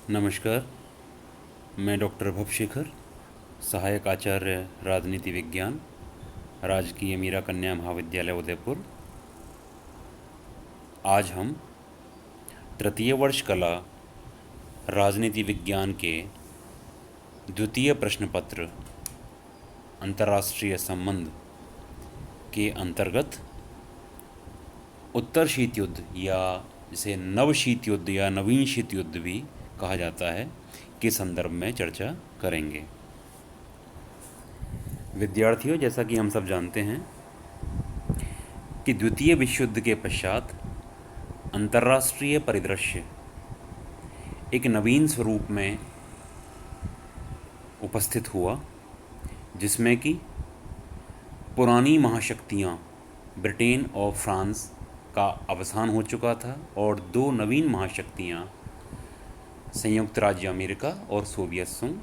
नमस्कार। मैं डॉक्टर भवशेखर, सहायक आचार्य राजनीति विज्ञान, राजकीय मीरा कन्या महाविद्यालय उदयपुर। आज हम तृतीय वर्ष कला राजनीति विज्ञान के द्वितीय प्रश्न पत्र अंतर्राष्ट्रीय संबंध के अंतर्गत उत्तर शीत युद्ध या जिसे नव शीत युद्ध या नवीन शीत युद्ध भी कहा जाता है के संदर्भ में चर्चा करेंगे। विद्यार्थियों, जैसा कि हम सब जानते हैं कि द्वितीय विश्व युद्ध के पश्चात अंतर्राष्ट्रीय परिदृश्य एक नवीन स्वरूप में उपस्थित हुआ, जिसमें कि पुरानी महाशक्तियाँ ब्रिटेन और फ्रांस का अवसान हो चुका था और दो नवीन महाशक्तियाँ संयुक्त राज्य अमेरिका और सोवियत संघ,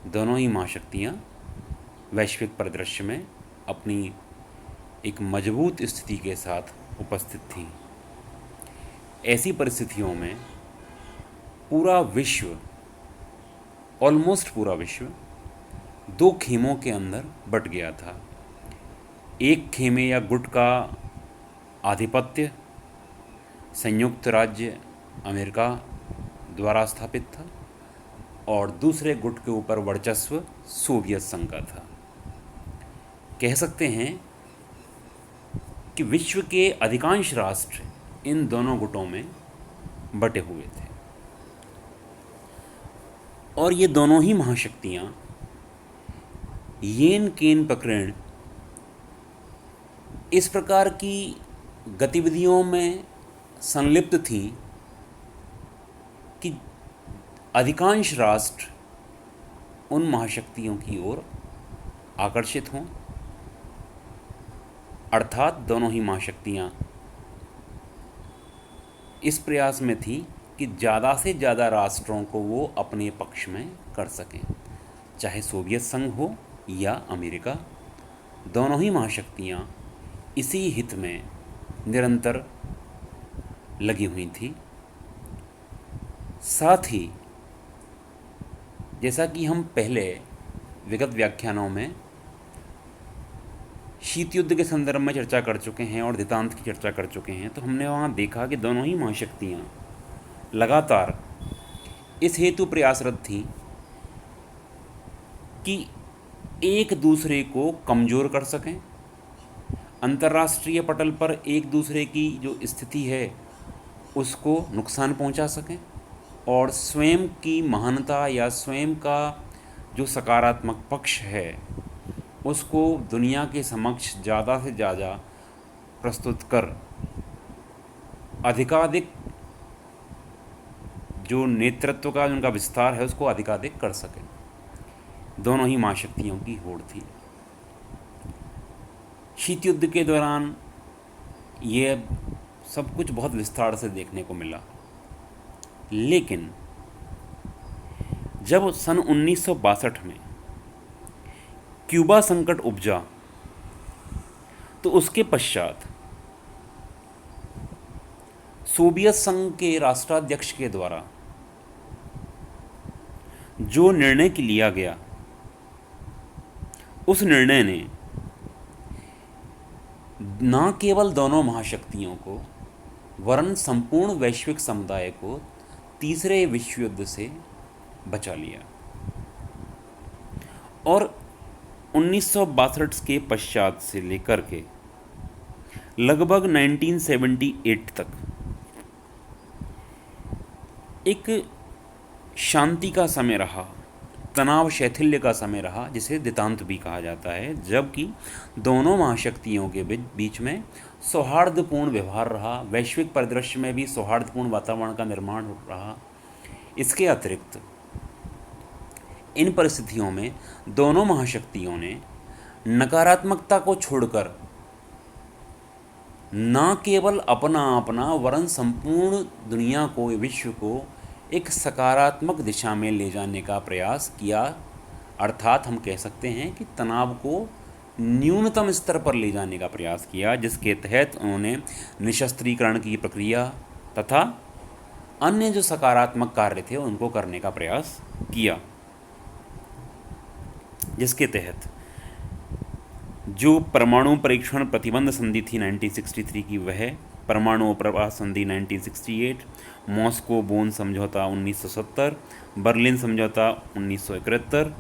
दोनों ही महाशक्तियाँ वैश्विक परिदृश्य में अपनी एक मजबूत स्थिति के साथ उपस्थित थीं। ऐसी परिस्थितियों में पूरा विश्व, ऑलमोस्ट पूरा विश्व दो खेमों के अंदर बट गया था। एक खेमे या गुट का आधिपत्य संयुक्त राज्य अमेरिका द्वारा स्थापित था और दूसरे गुट के ऊपर वर्चस्व सोवियत संघ का था। कह सकते हैं कि विश्व के अधिकांश राष्ट्र इन दोनों गुटों में बटे हुए थे और ये दोनों ही महाशक्तियाँ येन केन पकड़न इस प्रकार की गतिविधियों में संलिप्त थीं कि अधिकांश राष्ट्र उन महाशक्तियों की ओर आकर्षित हों, अर्थात दोनों ही महाशक्तियाँ इस प्रयास में थी कि ज़्यादा से ज़्यादा राष्ट्रों को वो अपने पक्ष में कर सकें, चाहे सोवियत संघ हो या अमेरिका। दोनों ही महाशक्तियाँ इसी हित में निरंतर लगी हुई थी। साथ ही जैसा कि हम पहले विगत व्याख्यानों में शीत युद्ध के संदर्भ में चर्चा कर चुके हैं और दितांत की चर्चा कर चुके हैं, तो हमने वहाँ देखा कि दोनों ही महाशक्तियाँ लगातार इस हेतु प्रयासरत थीं कि एक दूसरे को कमज़ोर कर सकें, अंतर्राष्ट्रीय पटल पर एक दूसरे की जो स्थिति है उसको नुकसान पहुंचा सकें और स्वयं की महानता या स्वयं का जो सकारात्मक पक्ष है उसको दुनिया के समक्ष ज़्यादा से ज़्यादा प्रस्तुत कर अधिकाधिक जो नेतृत्व का उनका विस्तार है उसको अधिकाधिक कर सकें। दोनों ही महाशक्तियों की होड़ थी। शीत युद्ध के दौरान ये सब कुछ बहुत विस्तार से देखने को मिला, लेकिन जब सन 1962 में क्यूबा संकट उपजा तो उसके पश्चात सोवियत संघ के राष्ट्राध्यक्ष के द्वारा जो निर्णय लिया गया, उस निर्णय ने न केवल दोनों महाशक्तियों को वरन संपूर्ण वैश्विक समुदाय को तीसरे विश्व युद्ध से बचा लिया और 1962 के पश्चात से लेकर के लगभग 1978 तक एक शांति का समय रहा, तनाव शैथिल्य का समय रहा, जिसे दितांत भी कहा जाता है, जबकि दोनों महाशक्तियों के बीच में सौहार्दपूर्ण व्यवहार रहा, वैश्विक परिदृश्य में भी सौहार्दपूर्ण वातावरण का निर्माण हो रहा। इसके अतिरिक्त इन परिस्थितियों में दोनों महाशक्तियों ने नकारात्मकता को छोड़कर न केवल अपना वरन संपूर्ण दुनिया को, विश्व को एक सकारात्मक दिशा में ले जाने का प्रयास किया। अर्थात हम कह सकते हैं कि तनाव को न्यूनतम स्तर पर ले जाने का प्रयास किया, जिसके तहत उन्होंने निशस्त्रीकरण की प्रक्रिया तथा अन्य जो सकारात्मक कार्य थे उनको करने का प्रयास किया, जिसके तहत जो परमाणु परीक्षण प्रतिबंध संधि थी 1963 की, वह परमाणु प्रवाह संधि 1968, मॉस्को बोन समझौता 1970, बर्लिन समझौता 1971,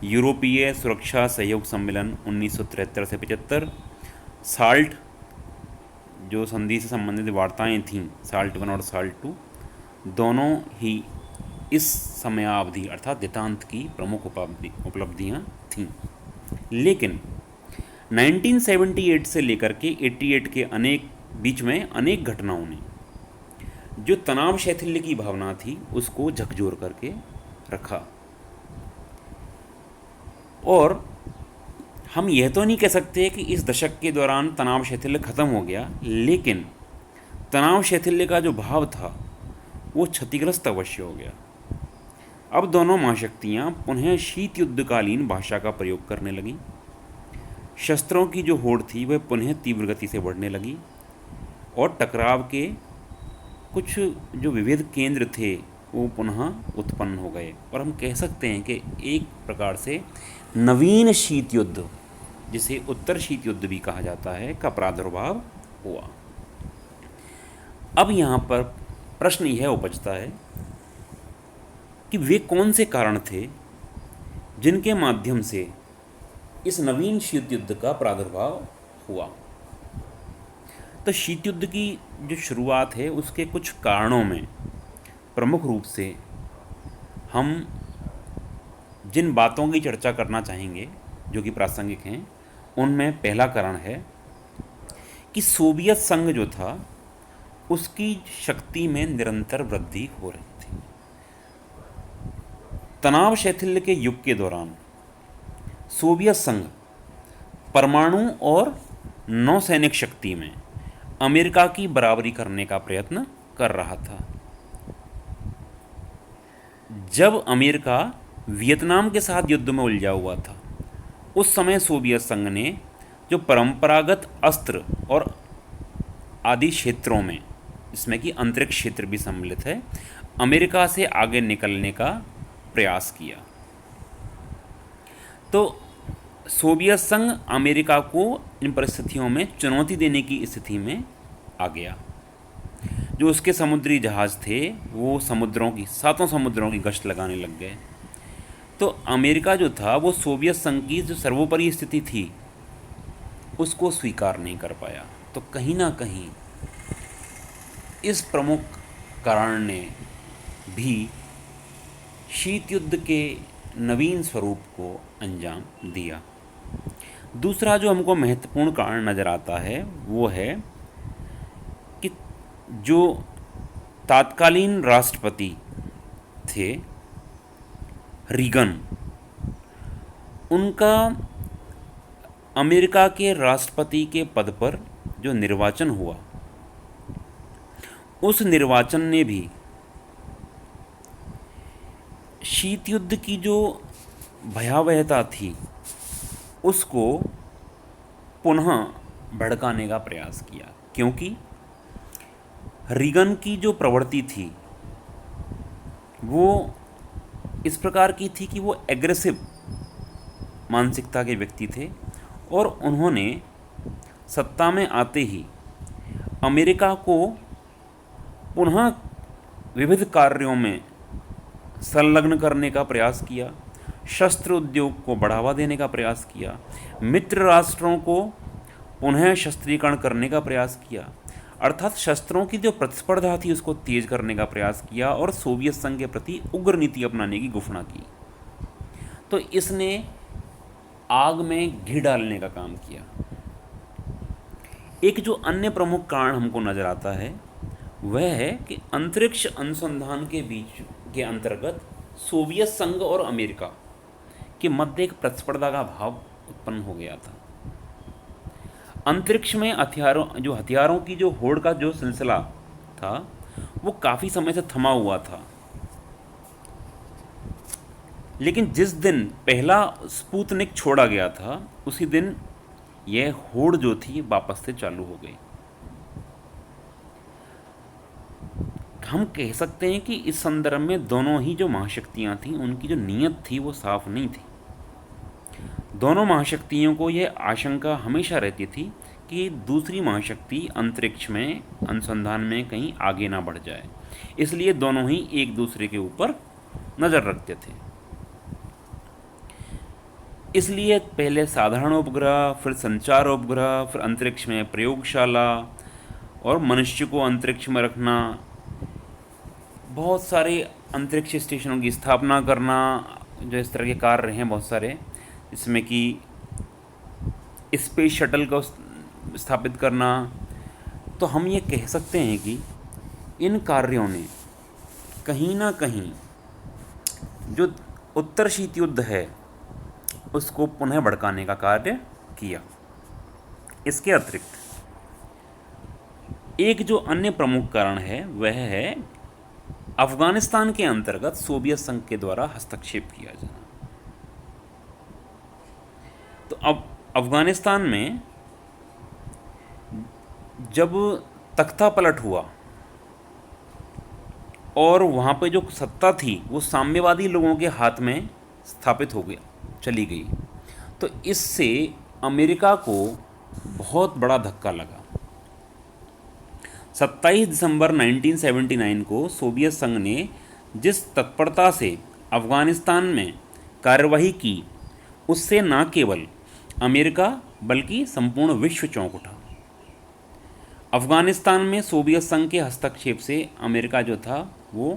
यूरोपीय सुरक्षा सहयोग सम्मेलन 1973 से 75, साल्ट जो संधि से संबंधित वार्ताएं थीं, साल्ट 1 और साल्ट 2, दोनों ही इस समयावधि अर्थात दितांत की प्रमुख उपलब्धियां थीं। लेकिन 1978 से लेकर के 88 के बीच में अनेक घटनाओं ने जो तनाव शैथिल्य की भावना थी उसको झकझोर करके रखा। और हम यह तो नहीं कह सकते कि इस दशक के दौरान तनाव शैथिल्य खत्म हो गया, लेकिन तनाव शैथिल्य का जो भाव था वो क्षतिग्रस्त अवश्य हो गया। अब दोनों महाशक्तियाँ पुनः शीत युद्धकालीन भाषा का प्रयोग करने लगीं। शस्त्रों की जो होड़ थी वह पुनः तीव्र गति से बढ़ने लगी और टकराव के कुछ जो विविध केंद्र थे वो पुनः उत्पन्न हो गए, और हम कह सकते हैं कि एक प्रकार से नवीन शीत युद्ध, जिसे उत्तर शीत युद्ध भी कहा जाता है, का प्रादुर्भाव हुआ। अब यहाँ पर प्रश्न यह उपजता है कि वे कौन से कारण थे जिनके माध्यम से इस नवीन शीत युद्ध का प्रादुर्भाव हुआ। तो शीत युद्ध की जो शुरुआत है उसके कुछ कारणों में प्रमुख रूप से हम जिन बातों की चर्चा करना चाहेंगे जो कि प्रासंगिक हैं, उनमें पहला कारण है कि सोवियत संघ जो था उसकी शक्ति में निरंतर वृद्धि हो रही थी। तनाव शैथिल्य के युग के दौरान सोवियत संघ परमाणु और नौसैनिक शक्ति में अमेरिका की बराबरी करने का प्रयत्न कर रहा था। जब अमेरिका वियतनाम के साथ युद्ध में उलझा हुआ था, उस समय सोवियत संघ ने जो परंपरागत अस्त्र और आदि क्षेत्रों में, जिसमें कि अंतरिक्ष क्षेत्र भी सम्मिलित है, अमेरिका से आगे निकलने का प्रयास किया। तो सोवियत संघ अमेरिका को इन परिस्थितियों में चुनौती देने की स्थिति में आ गया। जो उसके समुद्री जहाज़ थे वो सातों समुद्रों की गश्त लगाने लग गए। तो अमेरिका जो था वो सोवियत संघ की जो सर्वोपरि स्थिति थी उसको स्वीकार नहीं कर पाया। तो कहीं ना कहीं इस प्रमुख कारण ने भी शीत युद्ध के नवीन स्वरूप को अंजाम दिया। दूसरा जो हमको महत्वपूर्ण कारण नज़र आता है वो है कि जो तात्कालीन राष्ट्रपति थे रीगन, उनका अमेरिका के राष्ट्रपति के पद पर जो निर्वाचन हुआ, उस निर्वाचन ने भी शीत युद्ध की जो भयावहता थी उसको पुनः भड़काने का प्रयास किया, क्योंकि रीगन की जो प्रवृत्ति थी वो इस प्रकार की थी कि वो एग्रेसिव मानसिकता के व्यक्ति थे, और उन्होंने सत्ता में आते ही अमेरिका को पुनः विविध कार्यों में संलग्न करने का प्रयास किया, शस्त्र उद्योग को बढ़ावा देने का प्रयास किया, मित्र राष्ट्रों को पुनः शस्त्रीकरण करने का प्रयास किया, अर्थात शस्त्रों की जो प्रतिस्पर्धा थी उसको तेज करने का प्रयास किया और सोवियत संघ के प्रति उग्र नीति अपनाने की घोषणा की। तो इसने आग में घी डालने का काम किया। एक जो अन्य प्रमुख कारण हमको नज़र आता है वह है कि अंतरिक्ष अनुसंधान के बीच के अंतर्गत सोवियत संघ और अमेरिका के मध्य एक प्रतिस्पर्धा का भाव उत्पन्न हो गया था। अंतरिक्ष में हथियारों की जो होड़ का जो सिलसिला था वो काफ़ी समय से थमा हुआ था, लेकिन जिस दिन पहला स्पुतनिक छोड़ा गया था उसी दिन यह होड़ जो थी वापस से चालू हो गई। हम कह सकते हैं कि इस संदर्भ में दोनों ही जो महाशक्तियाँ थीं उनकी जो नीयत थी वो साफ नहीं थी। दोनों महाशक्तियों को यह आशंका हमेशा रहती थी कि दूसरी महाशक्ति अंतरिक्ष में अनुसंधान में कहीं आगे ना बढ़ जाए, इसलिए दोनों ही एक दूसरे के ऊपर नज़र रखते थे। इसलिए पहले साधारण उपग्रह, फिर संचार उपग्रह, फिर अंतरिक्ष में प्रयोगशाला और मनुष्य को अंतरिक्ष में रखना, बहुत सारे अंतरिक्ष स्टेशनों की स्थापना करना, जो इस तरह के कार्य हैं बहुत सारे, इसमें कि स्पेस शटल को स्थापित करना। तो हम ये कह सकते हैं कि इन कार्यों ने कहीं ना कहीं जो उत्तर शीत युद्ध है उसको पुनः भड़काने का कार्य किया। इसके अतिरिक्त एक जो अन्य प्रमुख कारण है वह है अफ़गानिस्तान के अंतर्गत सोवियत संघ के द्वारा हस्तक्षेप किया जाना। तो अब अफ़गानिस्तान में जब तख्ता पलट हुआ और वहाँ पे जो सत्ता थी वो साम्यवादी लोगों के हाथ में स्थापित हो गया, चली गई, तो इससे अमेरिका को बहुत बड़ा धक्का लगा। 27 दिसंबर 1979 को सोवियत संघ ने जिस तत्परता से अफ़गानिस्तान में कार्यवाही की उससे न केवल अमेरिका बल्कि संपूर्ण विश्व चौंक उठा। अफ़गानिस्तान में सोवियत संघ के हस्तक्षेप से अमेरिका जो था वो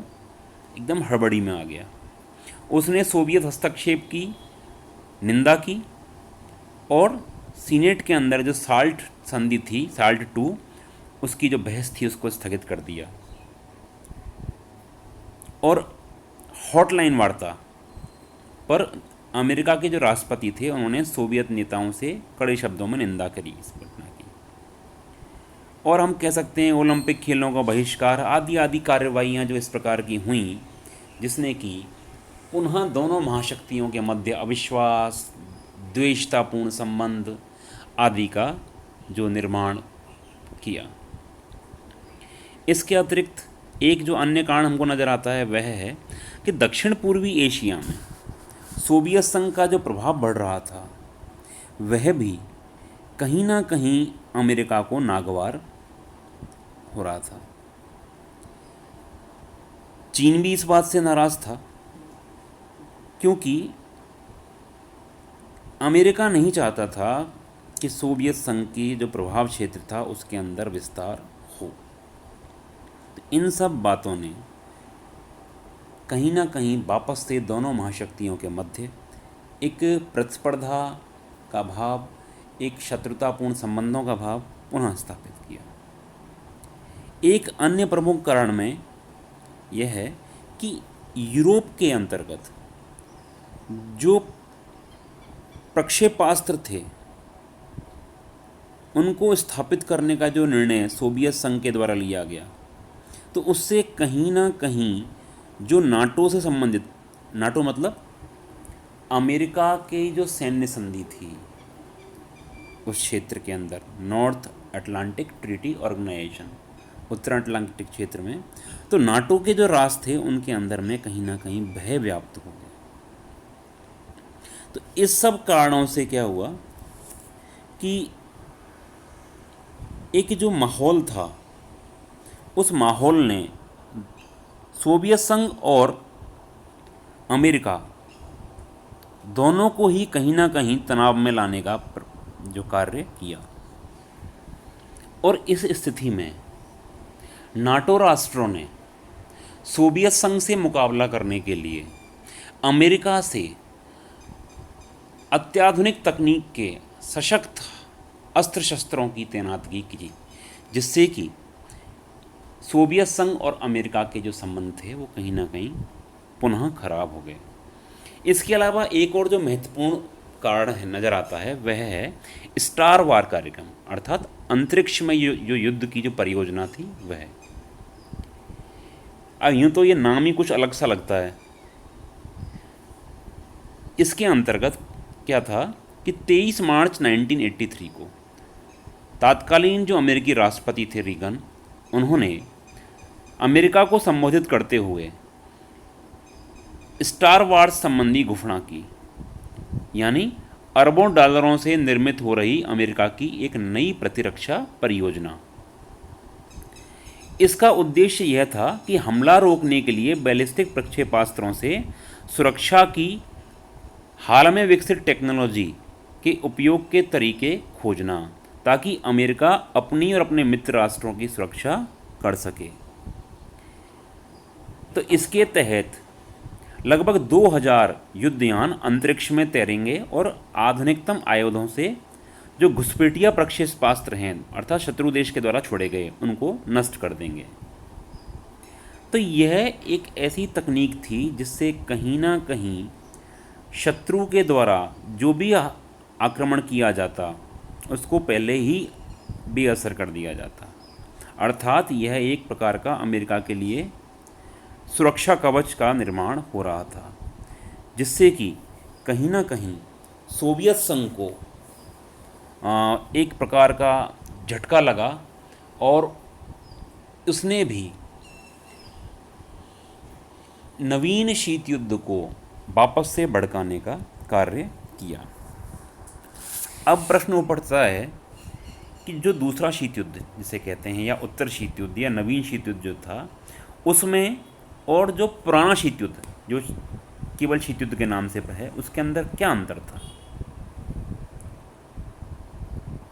एकदम हड़बड़ी में आ गया। उसने सोवियत हस्तक्षेप की निंदा की और सीनेट के अंदर जो साल्ट संधि थी, साल्ट 2, उसकी जो बहस थी उसको स्थगित कर दिया और हॉटलाइन वार्ता पर अमेरिका के जो राष्ट्रपति थे उन्होंने सोवियत नेताओं से कड़े शब्दों में निंदा करी इस घटना की। और हम कह सकते हैं ओलंपिक खेलों का बहिष्कार आदि आदि कार्रवाइयाँ जो इस प्रकार की हुई, जिसने कि पुनः दोनों महाशक्तियों के मध्य अविश्वास, द्वेषतापूर्ण संबंध आदि का जो निर्माण किया। इसके अतिरिक्त एक जो अन्य कारण हमको नज़र आता है वह है कि दक्षिण पूर्वी एशिया में सोवियत संघ का जो प्रभाव बढ़ रहा था वह भी कहीं ना कहीं अमेरिका को नागवार हो रहा था। चीन भी इस बात से नाराज़ था क्योंकि अमेरिका नहीं चाहता था कि सोवियत संघ की जो प्रभाव क्षेत्र था उसके अंदर विस्तार हो। तो इन सब बातों ने कहीं ना कहीं वापस से दोनों महाशक्तियों के मध्य एक प्रतिस्पर्धा का भाव, एक शत्रुतापूर्ण संबंधों का भाव पुनः स्थापित किया। एक अन्य प्रमुख कारण में यह है कि यूरोप के अंतर्गत जो प्रक्षेपास्त्र थे उनको स्थापित करने का जो निर्णय सोवियत संघ के द्वारा लिया गया, तो उससे कहीं ना कहीं जो नाटो से संबंधित, नाटो मतलब अमेरिका के जो सैन्य संधि थी उस क्षेत्र के अंदर, नॉर्थ अटलांटिक ट्रीटी ऑर्गेनाइजेशन, उत्तर अटलांटिक क्षेत्र में, तो नाटो के जो राष्ट्र थे उनके अंदर में कहीं ना कहीं भय व्याप्त हो गया। तो इस सब कारणों से क्या हुआ कि एक जो माहौल था उस माहौल ने सोवियत संघ और अमेरिका दोनों को ही कहीं ना कहीं तनाव में लाने का जो कार्य किया। और इस स्थिति में नाटो राष्ट्रों ने सोवियत संघ से मुकाबला करने के लिए अमेरिका से अत्याधुनिक तकनीक के सशक्त अस्त्र शस्त्रों की तैनाती की, जिससे कि सोवियत संघ और अमेरिका के जो संबंध थे वो कहीं ना कहीं पुनः खराब हो गए। इसके अलावा एक और जो महत्वपूर्ण कारण है नज़र आता है वह है स्टार वार कार्यक्रम, अर्थात अंतरिक्ष में जो युद्ध की जो परियोजना थी वह। अब यूँ तो ये नाम ही कुछ अलग सा लगता है। इसके अंतर्गत क्या था कि 23 मार्च 1983 को तत्कालीन जो अमेरिकी राष्ट्रपति थे रीगन, उन्होंने अमेरिका को संबोधित करते हुए स्टार वार्स संबंधी घोषणा की, यानी अरबों डॉलरों से निर्मित हो रही अमेरिका की एक नई प्रतिरक्षा परियोजना। इसका उद्देश्य यह था कि हमला रोकने के लिए बैलिस्टिक प्रक्षेपास्त्रों से सुरक्षा की हाल में विकसित टेक्नोलॉजी के उपयोग के तरीके खोजना, ताकि अमेरिका अपनी और अपने मित्र राष्ट्रों की सुरक्षा कर सके। तो इसके तहत लगभग 2000 युद्धयान अंतरिक्ष में तैरेंगे और आधुनिकतम आयुधों से जो घुसपैठिया प्रक्षेपास्त्र हैं अर्थात शत्रु देश के द्वारा छोड़े गए उनको नष्ट कर देंगे। तो यह एक ऐसी तकनीक थी जिससे कहीं ना कहीं शत्रु के द्वारा जो भी आक्रमण किया जाता उसको पहले ही बेअसर कर दिया जाता, अर्थात यह एक प्रकार का अमेरिका के लिए सुरक्षा कवच का निर्माण हो रहा था, जिससे कि कहीं ना कहीं सोवियत संघ को एक प्रकार का झटका लगा और उसने भी नवीन शीत युद्ध को वापस से भड़काने का कार्य किया। अब प्रश्न उठता है कि जो दूसरा शीत युद्ध जिसे कहते हैं या उत्तर शीत युद्ध या नवीन शीत युद्ध जो था उसमें और जो पुराना शीत युद्ध जो केवल शीत युद्ध के नाम से है उसके अंदर क्या अंतर था।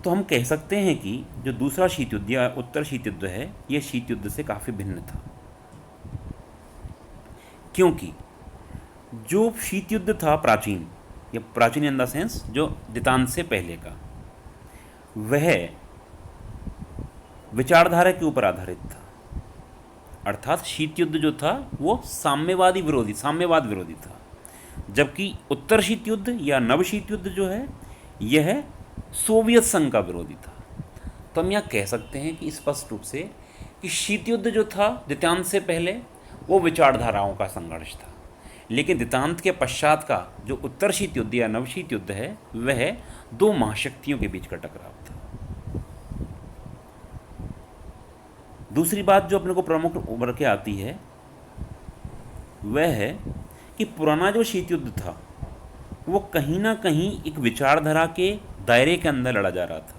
तो हम कह सकते हैं कि जो दूसरा शीत युद्ध या उत्तर शीत युद्ध है यह शीत युद्ध से काफ़ी भिन्न था, क्योंकि जो शीत युद्ध था प्राचीन या प्राचीन इन द सेंस जो दितांत से पहले का, वह विचारधारा के ऊपर आधारित था। अर्थात शीत युद्ध जो था वो साम्यवाद विरोधी था, जबकि उत्तर शीत युद्ध या नव शीत युद्ध जो है यह सोवियत संघ का विरोधी था। तो हम यहाँ कह सकते हैं कि स्पष्ट रूप से कि शीत युद्ध जो था दितांत से पहले वो विचारधाराओं का संघर्ष था, लेकिन दितांत के पश्चात का जो उत्तर शीत युद्ध या नव शीत युद्ध है वह दो महाशक्तियों के बीच का टकराव था। दूसरी बात जो अपने को प्रमुख उभर के आती है वह है कि पुराना जो शीत युद्ध था वो कहीं ना कहीं एक विचारधारा के दायरे के अंदर लड़ा जा रहा था,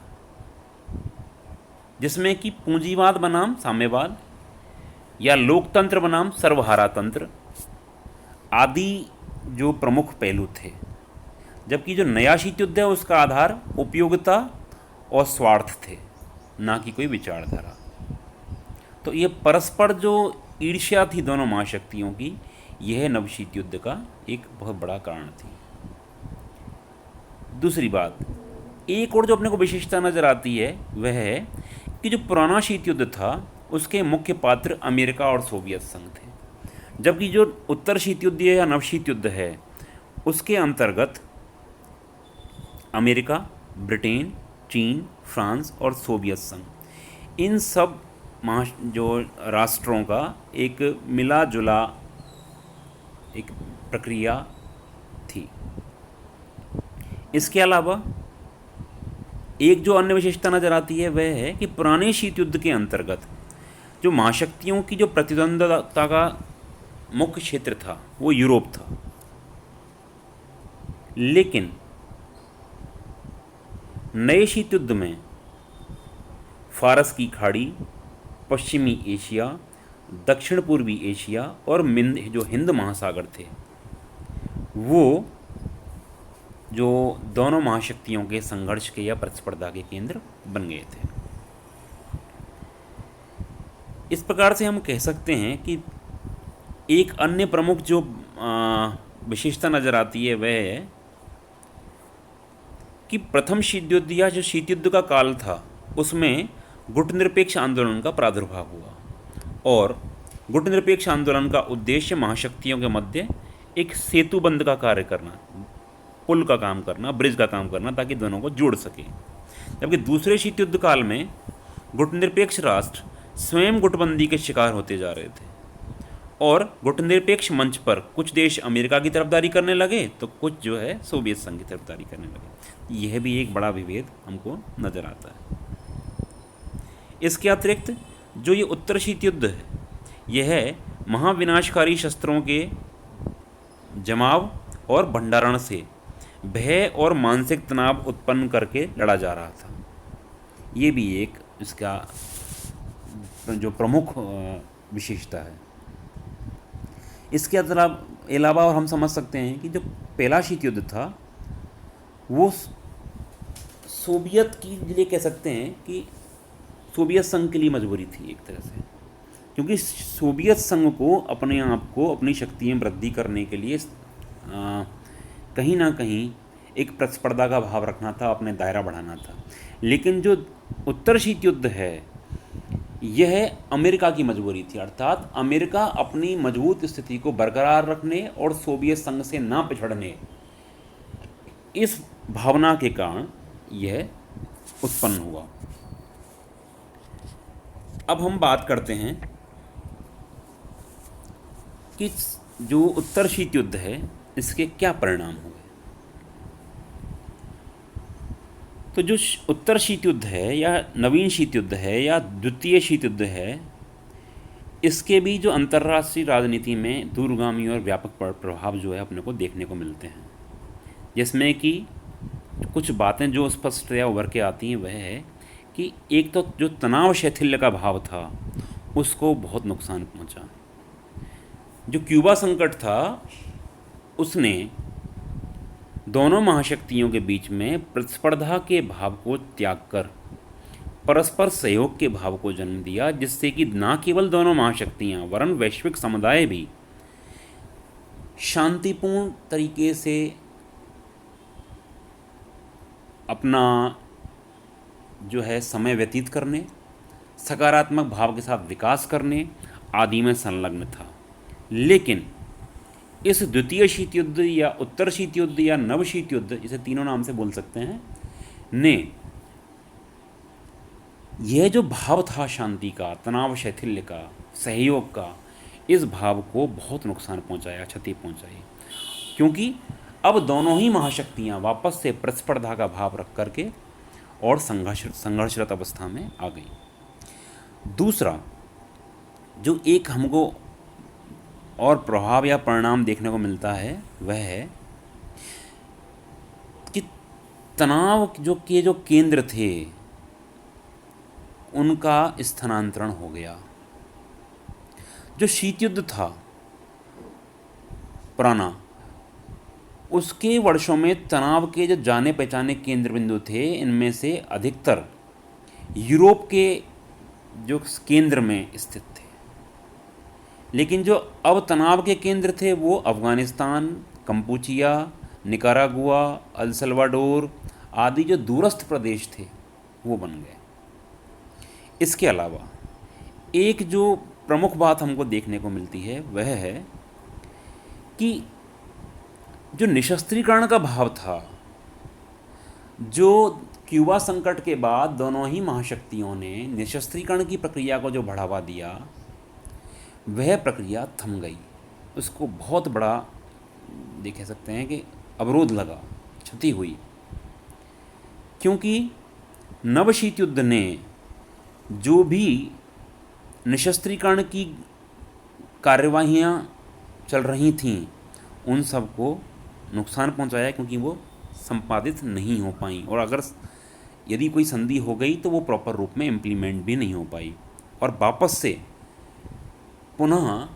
जिसमें कि पूंजीवाद बनाम साम्यवाद या लोकतंत्र बनाम सर्वहारा तंत्र आदि जो प्रमुख पहलू थे, जबकि जो नया शीत युद्ध है उसका आधार उपयोगिता और स्वार्थ थे, ना कि कोई विचारधारा। तो ये परस्पर जो ईर्ष्या थी दोनों महाशक्तियों की, यह नवशीत युद्ध का एक बहुत बड़ा कारण थी। दूसरी बात, एक और जो अपने को विशेषता नज़र आती है वह है कि जो पुराना शीत युद्ध था उसके मुख्य पात्र अमेरिका और सोवियत संघ थे, जबकि जो उत्तर शीत युद्ध या नवशीत युद्ध है उसके अंतर्गत अमेरिका, ब्रिटेन, चीन, फ्रांस और सोवियत संघ, इन सब जो राष्ट्रों का एक मिला जुला एक प्रक्रिया थी। इसके अलावा एक जो अन्य विशेषता नज़र आती है वह है कि पुराने शीत युद्ध के अंतर्गत जो महाशक्तियों की जो प्रतिद्वंद्विता का मुख्य क्षेत्र था वो यूरोप था, लेकिन नए शीत युद्ध में फारस की खाड़ी, पश्चिमी एशिया, दक्षिण पूर्वी एशिया और जो हिंद महासागर थे वो जो दोनों महाशक्तियों के संघर्ष के या प्रतिस्पर्धा के केंद्र बन गए थे। इस प्रकार से हम कह सकते हैं कि एक अन्य प्रमुख जो विशेषता नज़र आती है वह है कि प्रथम शीत युद्ध या जो शीत युद्ध का काल था उसमें गुटनिरपेक्ष आंदोलन का प्रादुर्भाव हुआ, और गुटनिरपेक्ष आंदोलन का उद्देश्य महाशक्तियों के मध्य एक सेतुबंध का कार्य करना, पुल का काम करना, ब्रिज का काम करना, ताकि दोनों को जोड़ सके। जबकि दूसरे शीत युद्ध काल में गुटनिरपेक्ष राष्ट्र स्वयं गुटबंदी के शिकार होते जा रहे थे, और गुटनिरपेक्ष मंच पर कुछ देश अमेरिका की तरफदारी करने लगे तो कुछ जो है सोवियत संघ की तरफदारी करने लगे। यह भी एक बड़ा विभेद हमको नज़र आता है। इसके अतिरिक्त जो ये उत्तर शीत युद्ध है यह महाविनाशकारी शस्त्रों के जमाव और भंडारण से भय और मानसिक तनाव उत्पन्न करके लड़ा जा रहा था। ये भी एक इसका जो प्रमुख विशेषता है। इसके अलावा और हम समझ सकते हैं कि जो पहला शीत युद्ध था वो सोवियत के लिए कह सकते हैं कि सोवियत संघ के लिए मजबूरी थी एक तरह से, क्योंकि सोवियत संघ को अपने आप को अपनी शक्तियाँ वृद्धि करने के लिए कहीं ना कहीं एक प्रतिस्पर्धा का भाव रखना था, अपने दायरा बढ़ाना था। लेकिन जो उत्तर शीत युद्ध है यह अमेरिका की मजबूरी थी, अर्थात अमेरिका अपनी मजबूत स्थिति को बरकरार रखने और सोवियत संघ से ना पिछड़ने, इस भावना के कारण यह उत्पन्न हुआ। अब हम बात करते हैं कि जो उत्तर शीत युद्ध है इसके क्या परिणाम हुए। तो जो उत्तर शीत युद्ध है या नवीन शीत युद्ध है या द्वितीय शीत युद्ध है, इसके भी जो अंतर्राष्ट्रीय राजनीति में दूरगामी और व्यापक प्रभाव जो है अपने को देखने को मिलते हैं, जिसमें कि कुछ बातें जो स्पष्टतया उभर के आती हैं वह है कि एक तो जो तनाव शैथिल्य का भाव था उसको बहुत नुकसान पहुंचा। जो क्यूबा संकट था उसने दोनों महाशक्तियों के बीच में प्रतिस्पर्धा के भाव को त्याग कर परस्पर सहयोग के भाव को जन्म दिया, जिससे कि न केवल दोनों महाशक्तियां वरन वैश्विक समुदाय भी शांतिपूर्ण तरीके से अपना जो है समय व्यतीत करने, सकारात्मक भाव के साथ विकास करने आदि में संलग्न था। लेकिन इस द्वितीय शीत युद्ध या उत्तर शीत युद्ध या नव शीत युद्ध, इसे तीनों नाम से बोल सकते हैं, ने यह जो भाव था शांति का, तनाव शैथिल्य का, सहयोग का, इस भाव को बहुत नुकसान पहुंचाया, क्षति पहुंचाई, क्योंकि अब दोनों ही महाशक्तियां वापस से प्रतिस्पर्धा का भाव रख करके और संघर्षरत अवस्था में आ गई। दूसरा जो एक हमको और प्रभाव या परिणाम देखने को मिलता है वह है कि तनाव जो केंद्र थे उनका स्थानांतरण हो गया। जो शीत युद्ध था पुराना, उसके वर्षों में तनाव के जो जाने पहचाने केंद्र बिंदु थे इनमें से अधिकतर यूरोप के जो केंद्र में स्थित थे। लेकिन जो अब तनाव के केंद्र थे वो Afghanistan, Kampuchea, Nicaragua, El Salvador आदि जो दूरस्थ प्रदेश थे वो बन गए। इसके अलावा एक जो प्रमुख बात हमको देखने को मिलती है वह है कि जो निशस्त्रीकरण का भाव था, जो क्यूबा संकट के बाद दोनों ही महाशक्तियों ने निशस्त्रीकरण की प्रक्रिया को जो बढ़ावा दिया, वह प्रक्रिया थम गई। उसको बहुत बड़ा देख सकते हैं कि अवरोध लगा, क्षति हुई, क्योंकि नवशीत युद्ध ने जो भी निशस्त्रीकरण की कार्यवाहियाँ चल रही थीं उन सब को नुकसान पहुंचाया, क्योंकि वो संपादित नहीं हो पाई, और अगर यदि कोई संधि हो गई तो वो प्रॉपर रूप में इम्प्लीमेंट भी नहीं हो पाई, और वापस से पुनः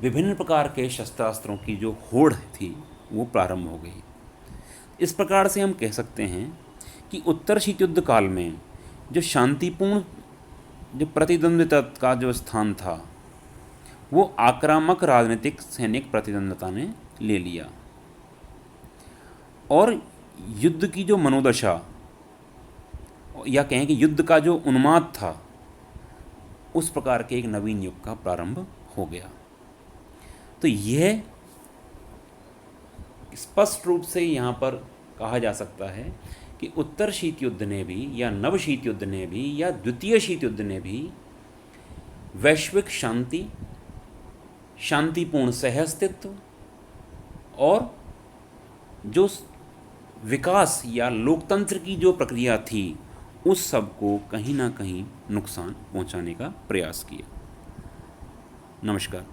विभिन्न प्रकार के शस्त्रास्त्रों की जो होड़ थी वो प्रारंभ हो गई। इस प्रकार से हम कह सकते हैं कि उत्तर शीत युद्ध काल में जो शांतिपूर्ण जो प्रतिद्वंद्विता का जो स्थान था वो आक्रामक राजनीतिक सैनिक प्रतिद्वंद्विता ने ले लिया, और युद्ध की जो मनोदशा या कहें कि युद्ध का जो उन्माद था उस प्रकार के एक नवीन युग का प्रारंभ हो गया। तो यह स्पष्ट रूप से यहाँ पर कहा जा सकता है कि उत्तर शीत युद्ध ने भी या नव शीत युद्ध ने भी या द्वितीय शीत युद्ध ने भी वैश्विक शांति, शांतिपूर्ण सहअस्तित्व और जो विकास या लोकतंत्र की जो प्रक्रिया थी उस सब को कहीं ना कहीं नुकसान पहुंचाने का प्रयास किया। नमस्कार।